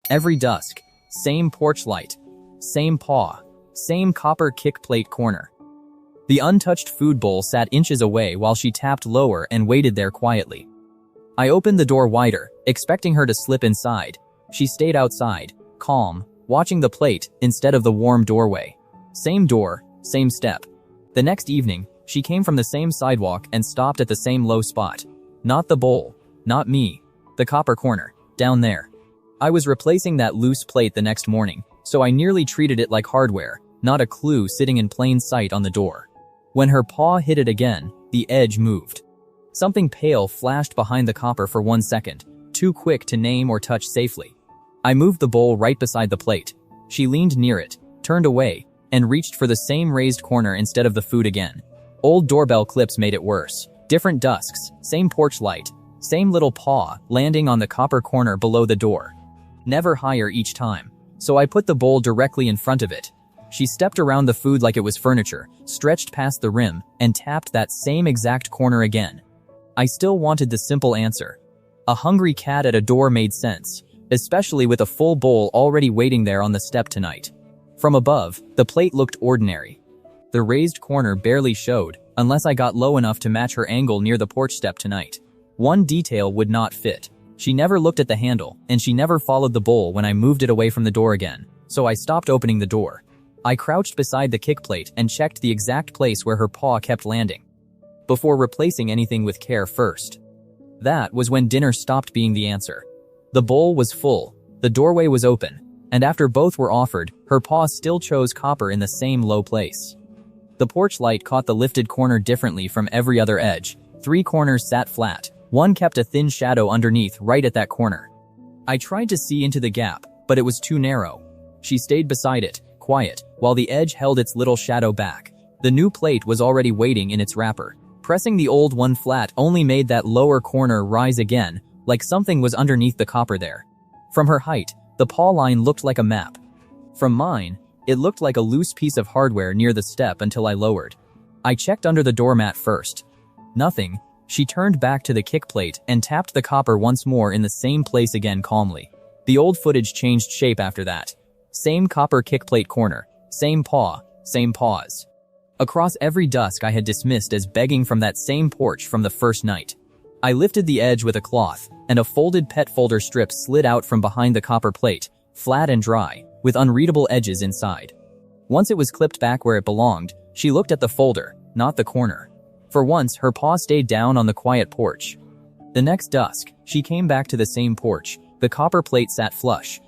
Every dusk, same porch light, same paw, same copper kick plate corner. The untouched food bowl sat inches away while she tapped lower and waited there quietly. I opened the door wider, expecting her to slip inside. She stayed outside, calm, watching the plate instead of the warm doorway. Same door, same step. The next evening, she came from the same sidewalk and stopped at the same low spot. Not the bowl, not me, the copper corner, down there. I was replacing that loose plate the next morning, so I nearly treated it like hardware, not a clue sitting in plain sight on the door. When her paw hit it again, the edge moved. Something pale flashed behind the copper for 1 second, too quick to name or touch safely. I moved the bowl right beside the plate. She leaned near it, turned away, and reached for the same raised corner instead of the food again. Old doorbell clips made it worse. Different dusks, same porch light, same little paw landing on the copper corner below the door. Never higher each time, so I put the bowl directly in front of it. She stepped around the food like it was furniture, stretched past the rim, and tapped that same exact corner again. I still wanted the simple answer. A hungry cat at a door made sense, especially with a full bowl already waiting there on the step tonight. From above, the plate looked ordinary. The raised corner barely showed, unless I got low enough to match her angle near the porch step tonight. One detail would not fit. She never looked at the handle, and she never followed the bowl when I moved it away from the door again, so I stopped opening the door. I crouched beside the kick plate and checked the exact place where her paw kept landing, before replacing anything with care first. That was when dinner stopped being the answer. The bowl was full, the doorway was open, and after both were offered, her paw still chose copper in the same low place. The porch light caught the lifted corner differently from every other edge. 3 corners sat flat. One kept a thin shadow underneath right at that corner. I tried to see into the gap, but it was too narrow. She stayed beside it, quiet, while the edge held its little shadow back. The new plate was already waiting in its wrapper. Pressing the old one flat only made that lower corner rise again, like something was underneath the copper there. From her height, the paw line looked like a map. From mine, it looked like a loose piece of hardware near the step until I lowered. I checked under the doormat first. Nothing. She turned back to the kick plate and tapped the copper once more in the same place again calmly. The old footage changed shape after that. Same copper kick plate corner, same paw, same paws. Across every dusk I had dismissed as begging from that same porch from the first night. I lifted the edge with a cloth, and a folded pet folder strip slid out from behind the copper plate, flat and dry, with unreadable edges inside. Once it was clipped back where it belonged, she looked at the folder, not the corner. For once, her paw stayed down on the quiet porch. The next dusk, she came back to the same porch. The copper plate sat flush,